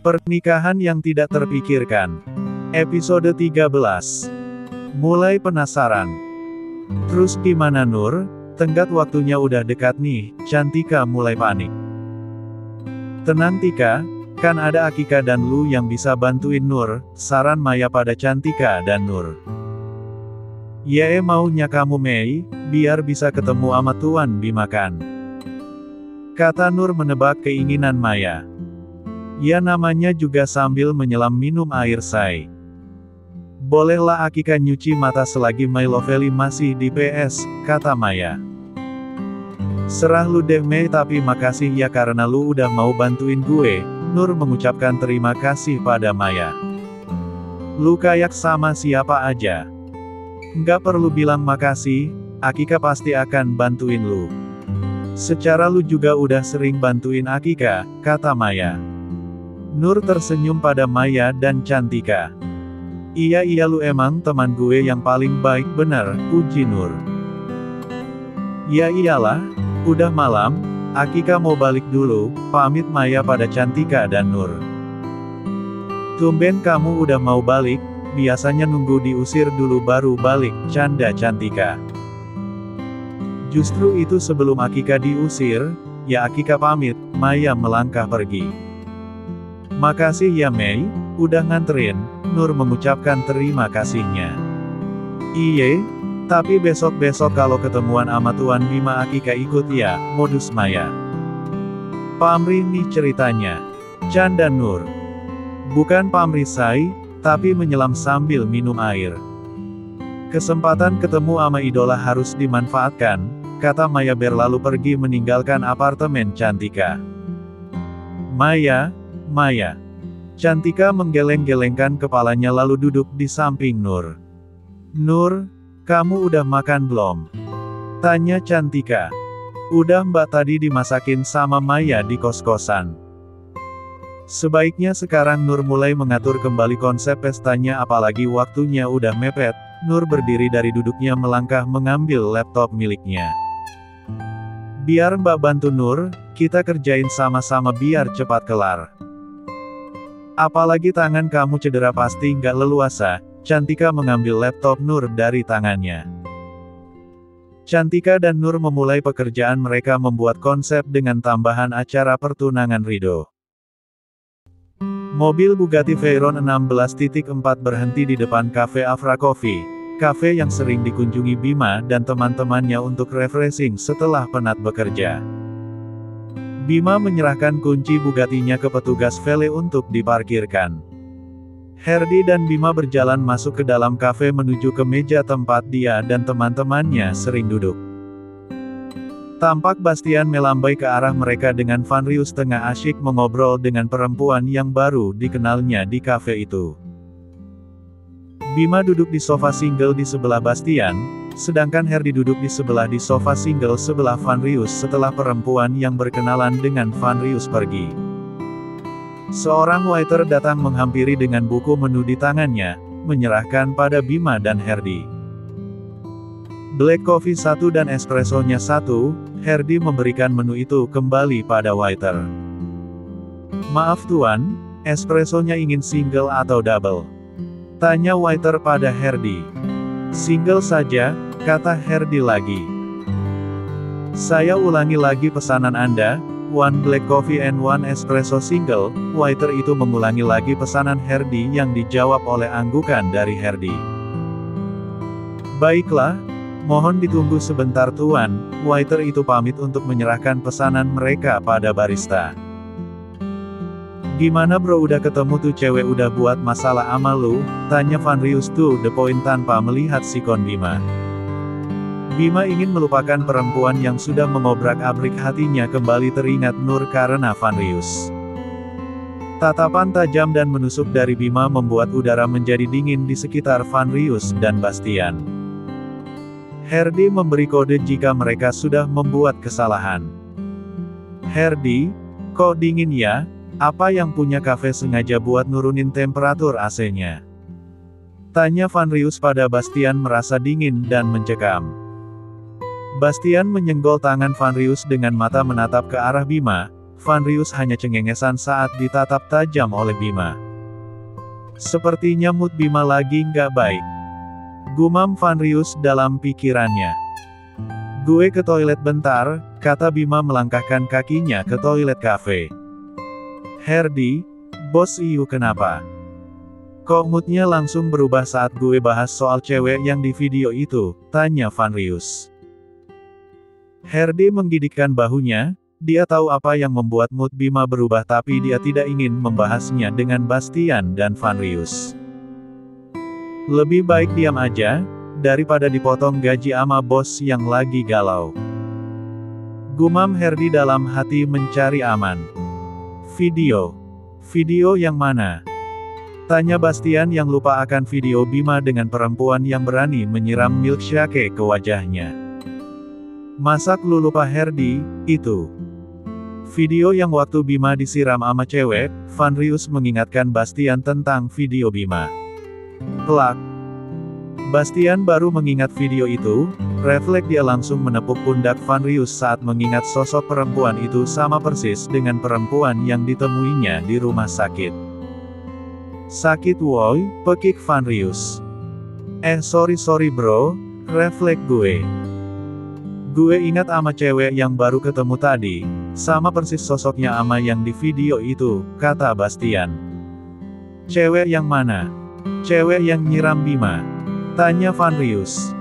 Pernikahan yang tidak terpikirkan. Episode 13. Mulai penasaran. Terus gimana Nur? Tenggat waktunya udah dekat nih, Cantika mulai panik. Tenang Tika, kan ada Akika dan lu yang bisa bantuin Nur, saran Maya pada Cantika dan Nur. Ye maunya kamu Mei, biar bisa ketemu sama Tuan Bima kan. Kata Nur menebak keinginan Maya. Ya namanya juga sambil menyelam minum air say. Bolehlah Akika nyuci mata selagi My Lovely masih di PS, kata Maya. Serah lu deh Mei tapi makasih ya karena lu udah mau bantuin gue, Nur mengucapkan terima kasih pada Maya. Lu kayak sama siapa aja. Nggak perlu bilang makasih, Akika pasti akan bantuin lu. Secara lu juga udah sering bantuin Akika, kata Maya. Nur tersenyum pada Maya dan Cantika. Iya lu emang teman gue yang paling baik bener, puji Nur. Ya iyalah, udah malam, Akika mau balik dulu, pamit Maya pada Cantika dan Nur. Tumben kamu udah mau balik, biasanya nunggu diusir dulu baru balik, canda Cantika. Justru itu sebelum Akika diusir, ya Akika pamit, Maya melangkah pergi. Makasih ya Mei, udah nganterin, Nur mengucapkan terima kasihnya. Iye, tapi besok-besok kalau ketemuan sama Tuan Bima Akika ikut ya, modus Maya. Pamrih nih ceritanya. Canda Nur. Bukan pamrih say, tapi menyelam sambil minum air. Kesempatan ketemu sama idola harus dimanfaatkan, kata Maya berlalu pergi meninggalkan apartemen Cantika. Maya. Cantika menggeleng-gelengkan kepalanya lalu duduk di samping Nur. Nur, kamu udah makan belum? Tanya Cantika. Udah mbak tadi dimasakin sama Maya di kos-kosan. Sebaiknya sekarang Nur mulai mengatur kembali konsep pestanya apalagi waktunya udah mepet, Nur berdiri dari duduknya melangkah mengambil laptop miliknya. Biar mbak bantu Nur, kita kerjain sama-sama biar cepat kelar. Apalagi tangan kamu cedera pasti nggak leluasa, Cantika mengambil laptop Nur dari tangannya. Cantika dan Nur memulai pekerjaan mereka membuat konsep dengan tambahan acara pertunangan Rido. Mobil Bugatti Veyron 16.4 berhenti di depan cafe Afra Coffee, cafe yang sering dikunjungi Bima dan teman-temannya untuk refreshing setelah penat bekerja. Bima menyerahkan kunci Bugatti-nya ke petugas valet untuk diparkirkan. Herdi dan Bima berjalan masuk ke dalam kafe menuju ke meja tempat dia dan teman-temannya sering duduk. Tampak Bastian melambai ke arah mereka dengan Vanrius tengah asyik mengobrol dengan perempuan yang baru dikenalnya di kafe itu. Bima duduk di sofa single di sebelah Bastian, sedangkan Herdi duduk di sofa single sebelah Vanrius setelah perempuan yang berkenalan dengan Vanrius pergi. Seorang waiter datang menghampiri dengan buku menu di tangannya, menyerahkan pada Bima dan Herdi. Black coffee 1 dan espressonya 1, Herdi memberikan menu itu kembali pada waiter. Maaf tuan, espressonya ingin single atau double? Tanya waiter pada Herdi. Single saja, kata Herdi lagi. Saya ulangi lagi pesanan Anda, 1 black coffee and 1 espresso single, waiter itu mengulangi lagi pesanan Herdi yang dijawab oleh anggukan dari Herdi. Baiklah, mohon ditunggu sebentar tuan, waiter itu pamit untuk menyerahkan pesanan mereka pada barista. Gimana bro udah ketemu tuh cewek udah buat masalah ama lu? Tanya Vanrius to the point tanpa melihat sikon Bima. Bima ingin melupakan perempuan yang sudah mengobrak-abrik hatinya kembali teringat Nur karena Vanrius. Tatapan tajam dan menusuk dari Bima membuat udara menjadi dingin di sekitar Vanrius dan Bastian. Herdi memberi kode jika mereka sudah membuat kesalahan. Herdi, kok dingin ya? Apa yang punya kafe sengaja buat nurunin temperatur AC-nya? Tanya Vanrius pada Bastian merasa dingin dan mencekam. Bastian menyenggol tangan Vanrius dengan mata menatap ke arah Bima, Vanrius hanya cengengesan saat ditatap tajam oleh Bima. Sepertinya mood Bima lagi nggak baik. Gumam Vanrius dalam pikirannya. Gue ke toilet bentar, kata Bima melangkahkan kakinya ke toilet cafe. Herdi, bos Iu kenapa? Kok moodnya langsung berubah saat gue bahas soal cewek yang di video itu, tanya Vanrius. Herdi menggigitkan bahunya, dia tahu apa yang membuat mood Bima berubah tapi dia tidak ingin membahasnya dengan Bastian dan Vanrius. Lebih baik diam aja, daripada dipotong gaji ama bos yang lagi galau. Gumam Herdi dalam hati mencari aman. Video yang mana? Tanya Bastian yang lupa akan video Bima dengan perempuan yang berani menyiram milkshake ke wajahnya. Masak lu lupa Herdi, itu video yang waktu Bima disiram ama cewek. Vanrius mengingatkan Bastian tentang video Bima. Plak. Bastian baru mengingat video itu, refleks dia langsung menepuk pundak Vanrius saat mengingat sosok perempuan itu sama persis dengan perempuan yang ditemuinya di rumah sakit. Sakit woi, pekik Vanrius. Sorry bro, refleks gue. Gue ingat ama cewek yang baru ketemu tadi, sama persis sosoknya ama yang di video itu, kata Bastian. Cewek yang mana? Cewek yang nyiram Bima? Tanya Vanrius.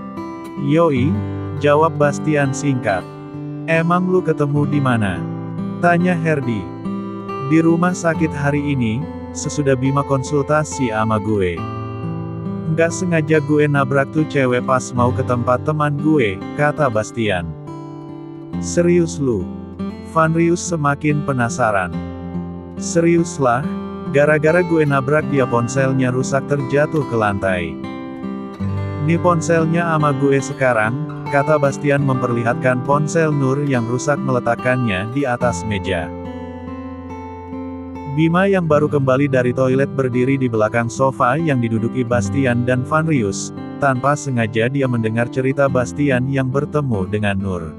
Yoi, jawab Bastian singkat. Emang lu ketemu di mana? Tanya Herdi. Di rumah sakit hari ini, sesudah Bima konsultasi ama gue. Nggak sengaja gue nabrak tuh cewek pas mau ke tempat teman gue, kata Bastian. Serius lu? Vanrius semakin penasaran. Serius lah, gara-gara gue nabrak dia ponselnya rusak terjatuh ke lantai. Nih ponselnya ama gue sekarang, kata Bastian memperlihatkan ponsel Nur yang rusak meletakkannya di atas meja. Bima yang baru kembali dari toilet berdiri di belakang sofa yang diduduki Bastian dan Vanrius, tanpa sengaja dia mendengar cerita Bastian yang bertemu dengan Nur.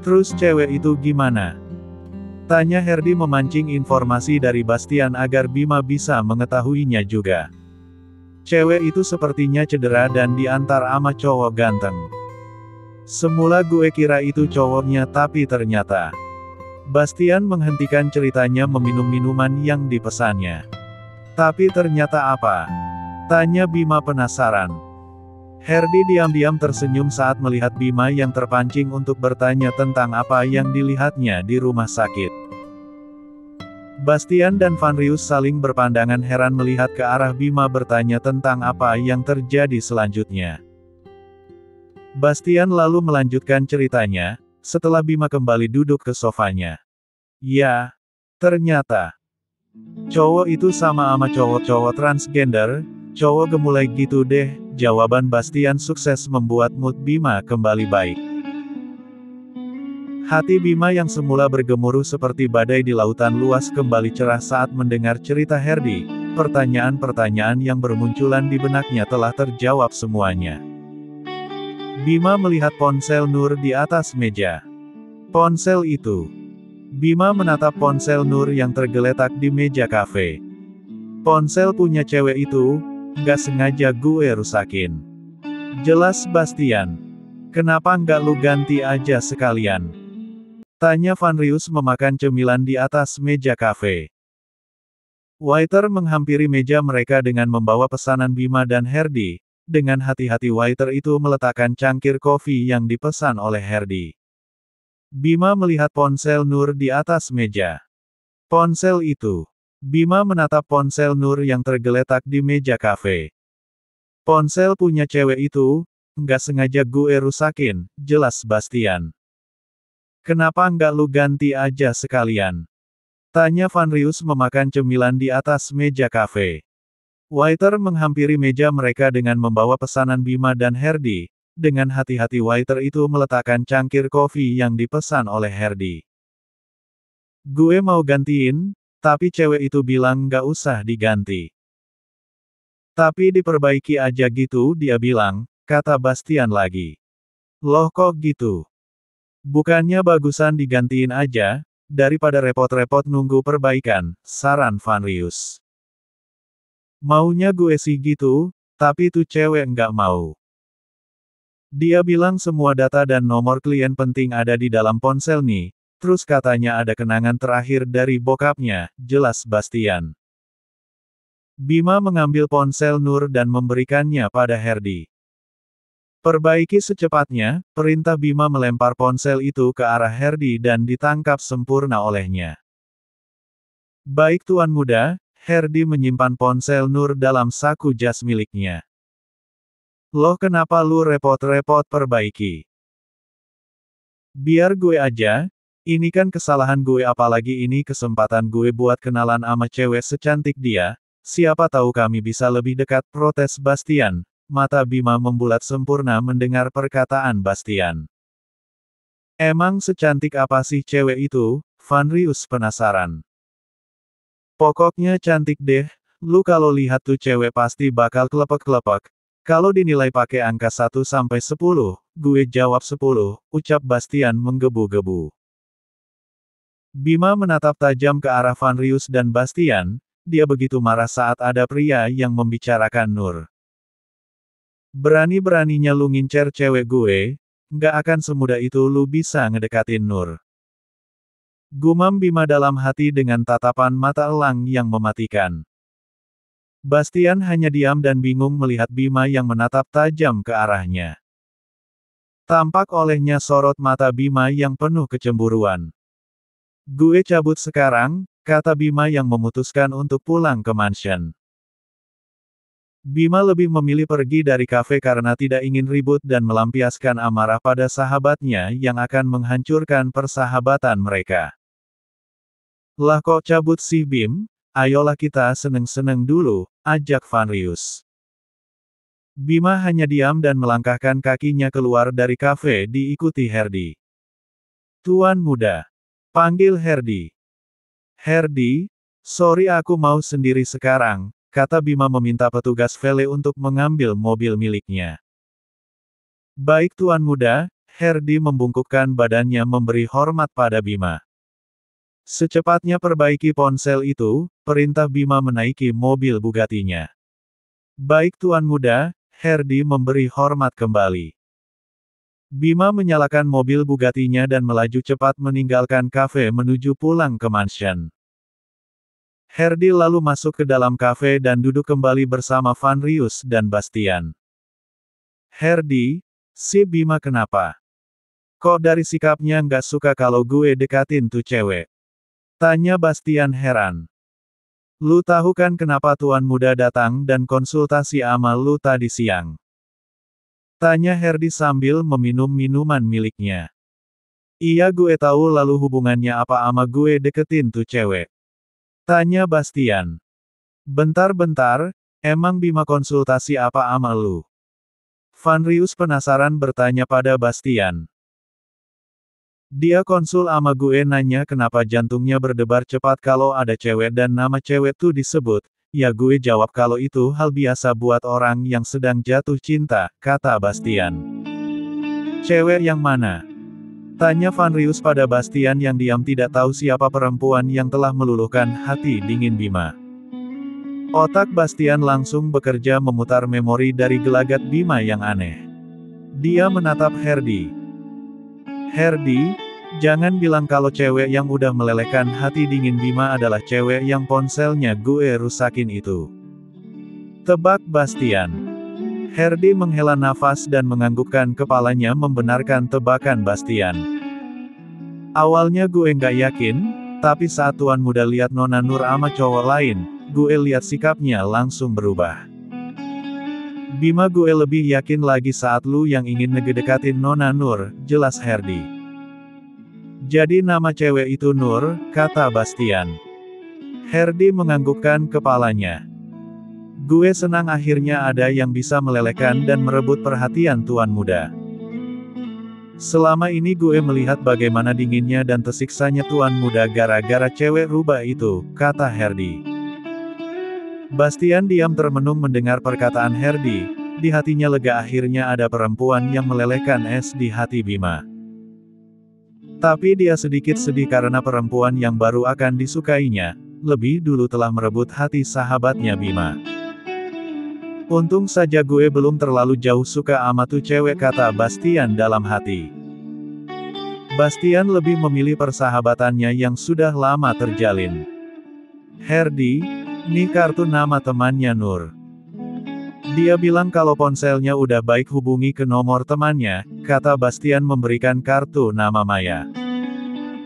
Terus cewek itu gimana? Tanya Herdi memancing informasi dari Bastian agar Bima bisa mengetahuinya juga. Cewek itu sepertinya cedera dan diantar ama cowok ganteng. Semula gue kira itu cowoknya tapi ternyata. Bastian menghentikan ceritanya meminum minuman yang dipesannya. Tapi ternyata apa? Tanya Bima penasaran. Herdi diam-diam tersenyum saat melihat Bima yang terpancing untuk bertanya tentang apa yang dilihatnya di rumah sakit. Bastian dan Vanrius saling berpandangan heran melihat ke arah Bima bertanya tentang apa yang terjadi selanjutnya. Bastian lalu melanjutkan ceritanya, setelah Bima kembali duduk ke sofanya. Ya, ternyata cowok itu sama ama cowok-cowok transgender, cowok gemulai gitu deh. Jawaban Bastian sukses membuat mood Bima kembali baik. Hati Bima yang semula bergemuruh seperti badai di lautan luas kembali cerah saat mendengar cerita Herdi. Pertanyaan-pertanyaan yang bermunculan di benaknya telah terjawab semuanya. Bima melihat ponsel Nur di atas meja. Ponsel itu. Bima menatap ponsel Nur yang tergeletak di meja kafe. Ponsel punya cewek itu, nggak sengaja gue rusakin. Jelas Bastian. Kenapa nggak lu ganti aja sekalian? Tanya Vanrius memakan cemilan di atas meja kafe. Waiter menghampiri meja mereka dengan membawa pesanan Bima dan Herdi. Dengan hati-hati waiter itu meletakkan cangkir kopi yang dipesan oleh Herdi. Bima melihat ponsel Nur di atas meja. Ponsel itu. Bima menatap ponsel Nur yang tergeletak di meja kafe. Ponsel punya cewek itu, nggak sengaja gue rusakin, jelas Bastian. Kenapa nggak lu ganti aja sekalian? Tanya Vanrius memakan cemilan di atas meja kafe. Waiter menghampiri meja mereka dengan membawa pesanan Bima dan Herdi. Dengan hati-hati waiter itu meletakkan cangkir kopi yang dipesan oleh Herdi. Gue mau gantiin, tapi cewek itu bilang nggak usah diganti. Tapi diperbaiki aja gitu dia bilang, kata Bastian lagi. Loh kok gitu? Bukannya bagusan digantiin aja, daripada repot-repot nunggu perbaikan, saran Van Rius. Maunya gue sih gitu, tapi tuh cewek nggak mau. Dia bilang semua data dan nomor klien penting ada di dalam ponsel nih, terus katanya ada kenangan terakhir dari bokapnya, jelas Bastian. Bima mengambil ponsel Nur dan memberikannya pada Herdi. Perbaiki secepatnya, perintah Bima melempar ponsel itu ke arah Herdi dan ditangkap sempurna olehnya. Baik tuan muda, Herdi menyimpan ponsel Nur dalam saku jas miliknya. Loh kenapa lu repot-repot perbaiki? Biar gue aja, ini kan kesalahan gue apalagi ini kesempatan gue buat kenalan ama cewek secantik dia, siapa tahu kami bisa lebih dekat, protes Bastian. Mata Bima membulat sempurna mendengar perkataan Bastian. Emang secantik apa sih cewek itu? Van Rius penasaran. Pokoknya cantik deh, lu kalau lihat tuh cewek pasti bakal kelepek-kelepek. Kalau dinilai pakai angka 1 sampai 10, gue jawab 10, ucap Bastian menggebu-gebu. Bima menatap tajam ke arah Van Rius dan Bastian, dia begitu marah saat ada pria yang membicarakan Nur. Berani-beraninya lu ngincer cewek gue, nggak akan semudah itu lu bisa ngedekatin Nur. Gumam Bima dalam hati dengan tatapan mata elang yang mematikan. Bastian hanya diam dan bingung melihat Bima yang menatap tajam ke arahnya. Tampak olehnya sorot mata Bima yang penuh kecemburuan. Gue cabut sekarang, kata Bima yang memutuskan untuk pulang ke mansion. Bima lebih memilih pergi dari kafe karena tidak ingin ribut dan melampiaskan amarah pada sahabatnya yang akan menghancurkan persahabatan mereka. Lah kok cabut sih Bim? Ayolah kita seneng-seneng dulu, ajak Van Rius. Bima hanya diam dan melangkahkan kakinya keluar dari kafe diikuti Herdi. Tuan muda. Panggil Herdi. Herdi, sorry aku mau sendiri sekarang, kata Bima meminta petugas valet untuk mengambil mobil miliknya. Baik tuan muda, Herdi membungkukkan badannya memberi hormat pada Bima. Secepatnya perbaiki ponsel itu, perintah Bima menaiki mobil Bugatti-nya. Baik tuan muda, Herdi memberi hormat kembali. Bima menyalakan mobil Bugatti-nya dan melaju cepat meninggalkan kafe menuju pulang ke mansion. Herdi lalu masuk ke dalam kafe dan duduk kembali bersama Van Rius dan Bastian. Herdi, si Bima kenapa? Kok dari sikapnya nggak suka kalau gue dekatin tuh cewek? Tanya Bastian heran. Lu tahu kan kenapa tuan muda datang dan konsultasi ama lu tadi siang? Tanya Herdi sambil meminum minuman miliknya. Iya gue tahu lalu hubungannya apa ama gue deketin tuh cewek? Tanya Bastian. Bentar-bentar, emang Bima konsultasi apa ama lu? Van Rius penasaran bertanya pada Bastian. Dia konsul ama gue nanya kenapa jantungnya berdebar cepat kalau ada cewek dan nama cewek tuh disebut, ya gue jawab kalau itu hal biasa buat orang yang sedang jatuh cinta, kata Bastian. Cewek yang mana? Tanya Van Rius pada Bastian yang diam tidak tahu siapa perempuan yang telah meluluhkan hati dingin Bima. Otak Bastian langsung bekerja memutar memori dari gelagat Bima yang aneh. Dia menatap Herdi. Herdi, jangan bilang kalau cewek yang udah melelehkan hati dingin Bima adalah cewek yang ponselnya gue rusakin itu. Tebak Bastian. Herdi menghela nafas dan menganggukkan kepalanya membenarkan tebakan Bastian. Awalnya gue nggak yakin, tapi saat tuan muda lihat Nona Nur ama cowok lain, gue lihat sikapnya langsung berubah. Bima gue lebih yakin lagi saat lu yang ingin ngedekatin Nona Nur, jelas Herdi. Jadi nama cewek itu Nur, kata Bastian. Herdi menganggukkan kepalanya. Gue senang akhirnya ada yang bisa melelehkan dan merebut perhatian tuan muda. Selama ini gue melihat bagaimana dinginnya dan tersiksanya tuan muda gara-gara cewek rubah itu, kata Herdi. Bastian diam termenung mendengar perkataan Herdi, di hatinya lega akhirnya ada perempuan yang melelehkan es di hati Bima. Tapi dia sedikit sedih karena perempuan yang baru akan disukainya, lebih dulu telah merebut hati sahabatnya Bima. Untung saja gue belum terlalu jauh suka ama tuh cewek, kata Bastian dalam hati. Bastian lebih memilih persahabatannya yang sudah lama terjalin. Herdi, nih kartu nama temannya Nur. Dia bilang kalau ponselnya udah baik, hubungi ke nomor temannya, kata Bastian memberikan kartu nama Maya.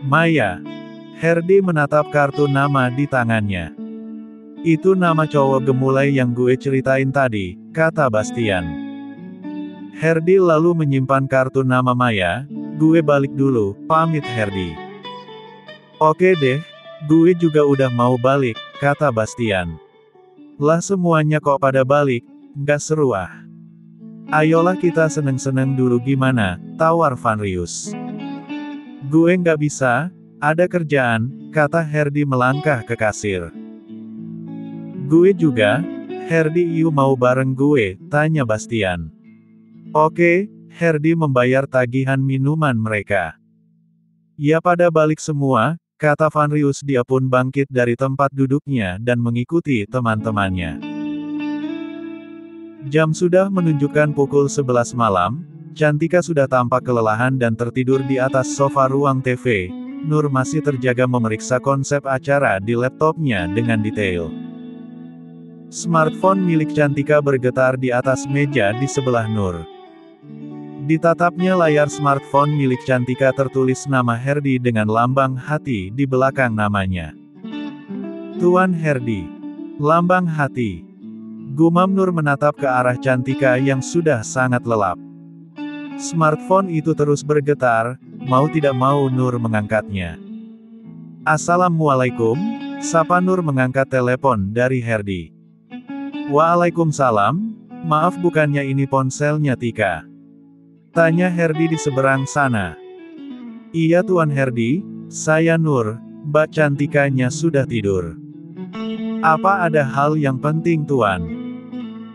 Maya. Herdi menatap kartu nama di tangannya. Itu nama cowok gemulai yang gue ceritain tadi, kata Bastian. Herdi lalu menyimpan kartu nama Maya. Gue balik dulu, pamit Herdi. Oke deh, gue juga udah mau balik, kata Bastian. Lah semuanya kok pada balik, nggak seru ah. Ayolah kita seneng-seneng dulu gimana, tawar Vanrius. Gue nggak bisa, ada kerjaan, kata Herdi melangkah ke kasir. Gue juga, Herdi you mau bareng gue, tanya Bastian. Oke, Herdi membayar tagihan minuman mereka. Ya pada balik semua, kata Vanrius. Dia pun bangkit dari tempat duduknya dan mengikuti teman-temannya. Jam sudah menunjukkan pukul 11 malam, Cantika sudah tampak kelelahan dan tertidur di atas sofa ruang TV. Nur masih terjaga memeriksa konsep acara di laptopnya dengan detail. Smartphone milik Cantika bergetar di atas meja di sebelah Nur. Ditatapnya layar smartphone milik Cantika tertulis nama Herdi dengan lambang hati di belakang namanya. Tuan Herdi. Lambang hati. Gumam Nur menatap ke arah Cantika yang sudah sangat lelap. Smartphone itu terus bergetar, mau tidak mau Nur mengangkatnya. Assalamualaikum, sapa Nur mengangkat telepon dari Herdi. Waalaikumsalam, maaf bukannya ini ponselnya Tika? Tanya Herdi di seberang sana. Iya Tuan Herdi, saya Nur, Mbak Cantikanya sudah tidur. Apa ada hal yang penting Tuan?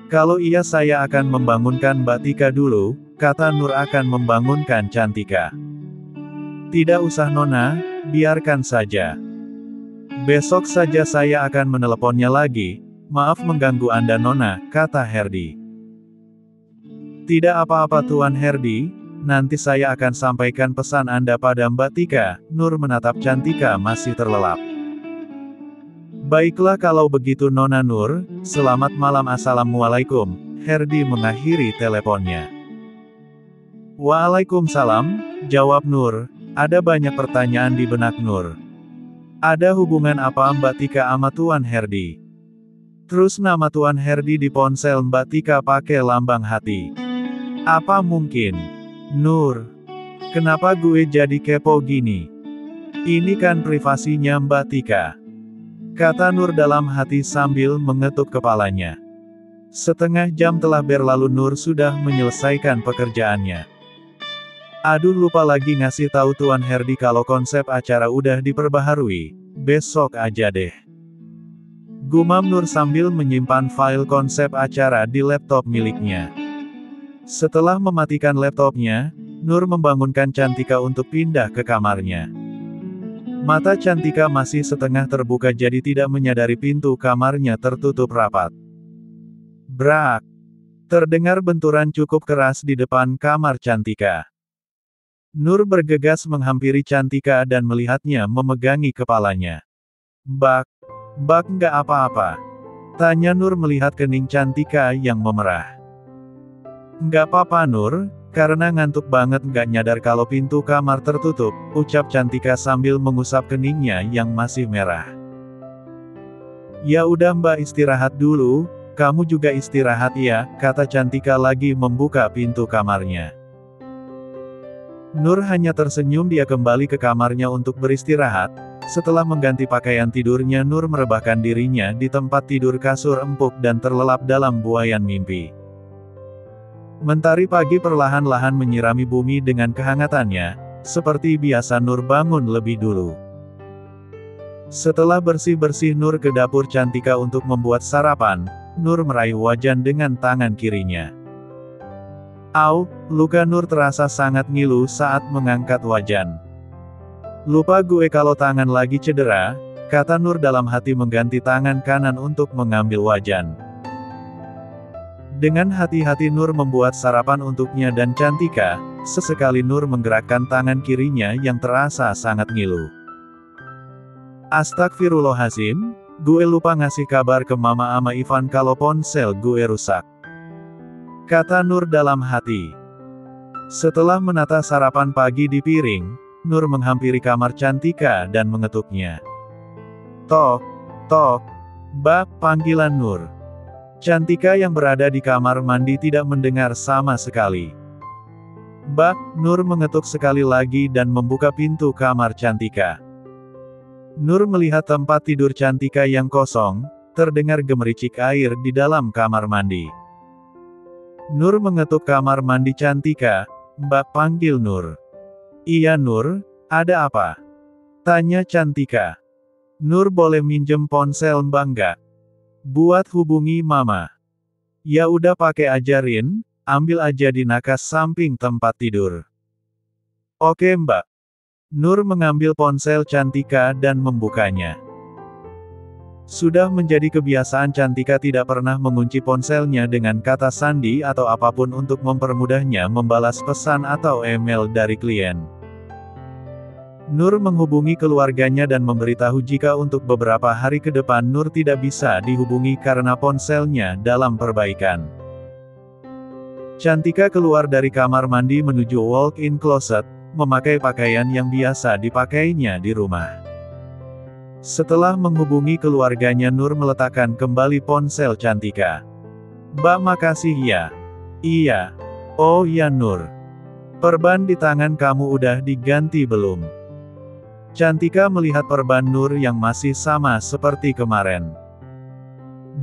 Kalau iya saya akan membangunkan Mbak Tika dulu, kata Nur akan membangunkan Cantika. Tidak usah Nona, biarkan saja. Besok saja saya akan meneleponnya lagi, maaf mengganggu Anda Nona, kata Herdi. Tidak apa-apa Tuan Herdi, nanti saya akan sampaikan pesan Anda pada Mbak Tika. Nur menatap Cantika masih terlelap. Baiklah kalau begitu Nona Nur, selamat malam. Assalamualaikum, Herdi mengakhiri teleponnya. Waalaikumsalam, jawab Nur, ada banyak pertanyaan di benak Nur. Ada hubungan apa Mbak Tika sama Tuan Herdi? Terus nama Tuan Herdi di ponsel Mbak Tika pakai lambang hati. Apa mungkin? Nur, kenapa gue jadi kepo gini? Ini kan privasinya Mbak Tika, kata Nur dalam hati sambil mengetuk kepalanya. Setengah jam telah berlalu Nur sudah menyelesaikan pekerjaannya. Aduh lupa lagi ngasih tahu Tuan Herdi kalau konsep acara udah diperbaharui, besok aja deh. Gumam Nur sambil menyimpan file konsep acara di laptop miliknya. Setelah mematikan laptopnya, Nur membangunkan Cantika untuk pindah ke kamarnya. Mata Cantika masih setengah terbuka jadi tidak menyadari pintu kamarnya tertutup rapat. Brak! Terdengar benturan cukup keras di depan kamar Cantika. Nur bergegas menghampiri Cantika dan melihatnya memegangi kepalanya. Bak, nggak apa-apa? Tanya Nur melihat kening Cantika yang memerah. Nggak apa-apa Nur, karena ngantuk banget nggak nyadar kalau pintu kamar tertutup, ucap Cantika sambil mengusap keningnya yang masih merah. Ya udah Mbak istirahat dulu, kamu juga istirahat ya, kata Cantika lagi membuka pintu kamarnya. Nur hanya tersenyum. Dia kembali ke kamarnya untuk beristirahat. Setelah mengganti pakaian tidurnya Nur merebahkan dirinya di tempat tidur kasur empuk dan terlelap dalam buaian mimpi. Mentari pagi perlahan-lahan menyirami bumi dengan kehangatannya. Seperti biasa Nur bangun lebih dulu. Setelah bersih-bersih Nur ke dapur Cantika untuk membuat sarapan. Nur meraih wajan dengan tangan kirinya. Au, luka Nur terasa sangat ngilu saat mengangkat wajan. Lupa gue kalau tangan lagi cedera, kata Nur dalam hati mengganti tangan kanan untuk mengambil wajan. Dengan hati-hati Nur membuat sarapan untuknya dan Cantika, sesekali Nur menggerakkan tangan kirinya yang terasa sangat ngilu. Astagfirullahaladzim, gue lupa ngasih kabar ke Mama ama Ivan kalau ponsel gue rusak, kata Nur dalam hati. Setelah menata sarapan pagi di piring, Nur menghampiri kamar Cantika dan mengetuknya. Tok, tok, Mbak, panggilan Nur. Cantika yang berada di kamar mandi tidak mendengar sama sekali. Mbak, Nur mengetuk sekali lagi dan membuka pintu kamar Cantika. Nur melihat tempat tidur Cantika yang kosong, terdengar gemericik air di dalam kamar mandi. Nur mengetuk kamar mandi Cantika. Mbak, panggil Nur. Iya Nur, ada apa? Tanya Cantika. Nur, boleh minjem ponsel Mbak nggak? Buat hubungi Mama. Ya udah pakai ajarin, ambil aja di nakas samping tempat tidur. Oke Mbak. Nur mengambil ponsel Cantika dan membukanya. Sudah menjadi kebiasaan Cantika tidak pernah mengunci ponselnya dengan kata sandi atau apapun untuk mempermudahnya membalas pesan atau email dari klien. Nur menghubungi keluarganya dan memberitahu jika untuk beberapa hari ke depan Nur tidak bisa dihubungi karena ponselnya dalam perbaikan. Cantika keluar dari kamar mandi menuju walk-in closet, memakai pakaian yang biasa dipakainya di rumah. Setelah menghubungi keluarganya Nur meletakkan kembali ponsel Cantika. Mbak, makasih ya. Iya. Oh ya Nur. Perban di tangan kamu udah diganti belum? Cantika melihat perban Nur yang masih sama seperti kemarin.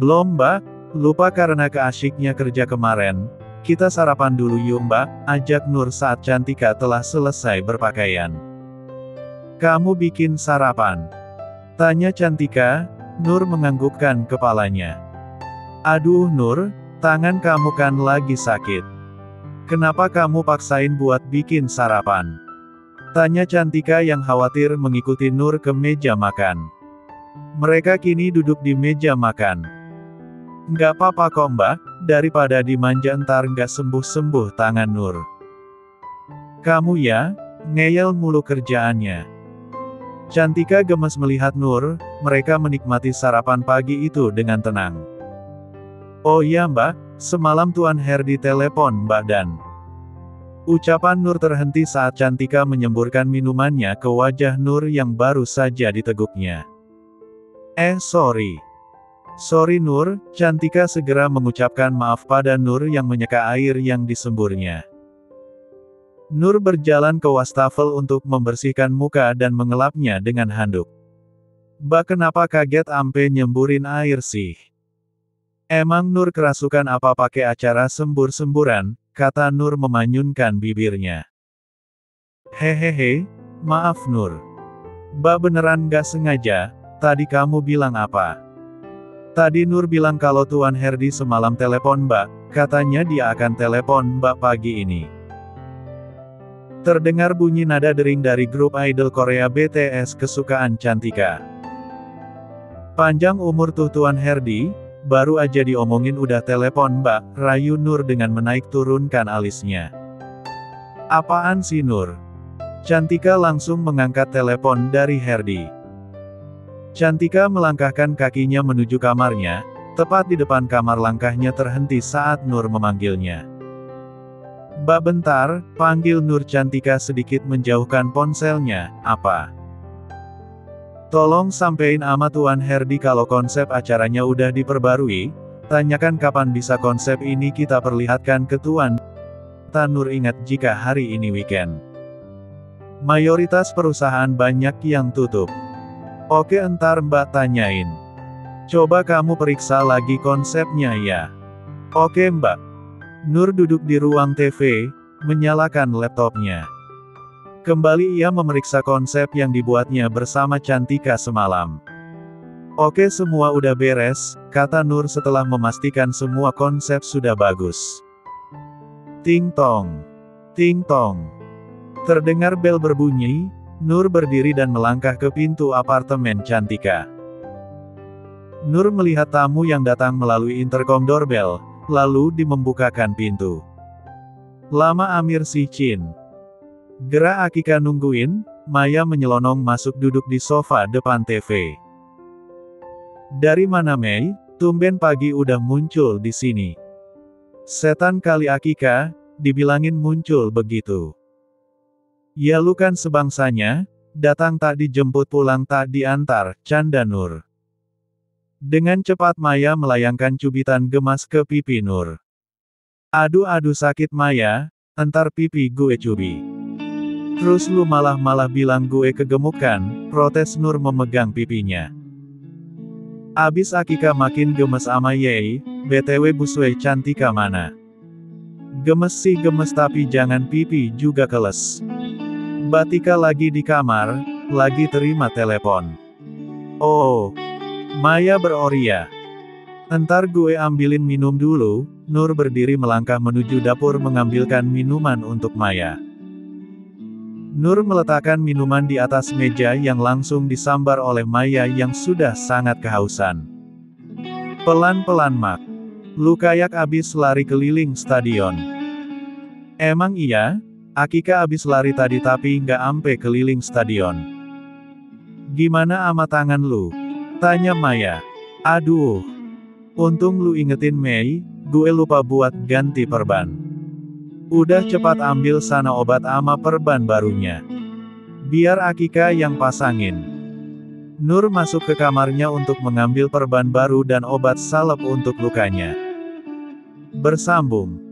Belum Mbak, lupa karena keasyiknya kerja kemarin. Kita sarapan dulu yuk Mbak, ajak Nur saat Cantika telah selesai berpakaian. Kamu bikin sarapan? Tanya Cantika. Nur menganggukkan kepalanya. Aduh Nur, tangan kamu kan lagi sakit. Kenapa kamu paksain buat bikin sarapan? Tanya Cantika yang khawatir mengikuti Nur ke meja makan. Mereka kini duduk di meja makan. Nggak apa-apa kok Mbak, daripada dimanja ntar nggak sembuh-sembuh tangan Nur. Kamu ya, ngeyel mulu kerjaannya. Cantika gemes melihat Nur, mereka menikmati sarapan pagi itu dengan tenang. Oh iya Mbak, semalam Tuan Herdi telepon Mbak dan... Ucapan Nur terhenti saat Cantika menyemburkan minumannya ke wajah Nur yang baru saja diteguknya. Sorry. Sorry Nur, Cantika segera mengucapkan maaf pada Nur yang menyeka air yang disemburnya. Nur berjalan ke wastafel untuk membersihkan muka dan mengelapnya dengan handuk. Mbak, kenapa kaget ampe nyemburin air sih? Emang Nur kerasukan apa pakai acara sembur-semburan, kata Nur memanyunkan bibirnya. Hehehe, maaf Nur. Mbak beneran gak sengaja, tadi kamu bilang apa? Tadi Nur bilang kalau Tuan Herdi semalam telepon Mbak, katanya dia akan telepon Mbak pagi ini. Terdengar bunyi nada dering dari grup idol Korea BTS kesukaan Cantika. Panjang umur tuh Tuan Herdi, baru aja diomongin udah telepon Mbak, rayu Nur dengan menaik turunkan alisnya. Apaan sih Nur? Cantika langsung mengangkat telepon dari Herdi. Cantika melangkahkan kakinya menuju kamarnya, tepat di depan kamar langkahnya terhenti saat Nur memanggilnya. Mbak bentar, panggil Nur. Cantika sedikit menjauhkan ponselnya. Apa? Tolong sampein ama Tuan Herdi kalau konsep acaranya udah diperbarui, tanyakan kapan bisa konsep ini kita perlihatkan ke Tuan. Nur ingat jika hari ini weekend. Mayoritas perusahaan banyak yang tutup. Oke entar Mbak tanyain. Coba kamu periksa lagi konsepnya ya. Oke Mbak. Nur duduk di ruang TV, menyalakan laptopnya. Kembali ia memeriksa konsep yang dibuatnya bersama Cantika semalam. Oke semua udah beres, kata Nur setelah memastikan semua konsep sudah bagus. Ting tong. Ting tong. Terdengar bel berbunyi, Nur berdiri dan melangkah ke pintu apartemen Cantika. Nur melihat tamu yang datang melalui intercom doorbell, lalu membukakan pintu. Lama Amir Si Chin. Gerak Akika nungguin, Maya menyelonong masuk duduk di sofa depan TV. Dari mana Mei? Tumben pagi udah muncul di sini. Setan kali Akika, dibilangin muncul begitu. Ya lu kan sebangsanya, datang tak dijemput pulang tak diantar, canda Nur. Dengan cepat Maya melayangkan cubitan gemas ke pipi Nur. Aduh sakit Maya, entar pipi gue cubi. Terus lu malah bilang gue kegemukan, protes Nur memegang pipinya. Abis Akika makin gemes ama Yei, BTW Busway Cantika mana? Gemes sih gemes tapi jangan pipi juga keles. Batika lagi di kamar, lagi terima telepon. Oh, Maya beroria. Entar gue ambilin minum dulu. Nur berdiri melangkah menuju dapur mengambilkan minuman untuk Maya. Nur meletakkan minuman di atas meja yang langsung disambar oleh Maya yang sudah sangat kehausan. Pelan-pelan Mak. Lu kayak abis lari keliling stadion. Emang iya? Akika abis lari tadi tapi nggak ampe keliling stadion. Gimana ama tangan lu? Tanya Maya. Aduh. Untung lu ingetin Mei, gue lupa buat ganti perban. Udah cepat ambil sana obat ama perban barunya. Biar Akika yang pasangin. Nur masuk ke kamarnya untuk mengambil perban baru dan obat salep untuk lukanya. Bersambung.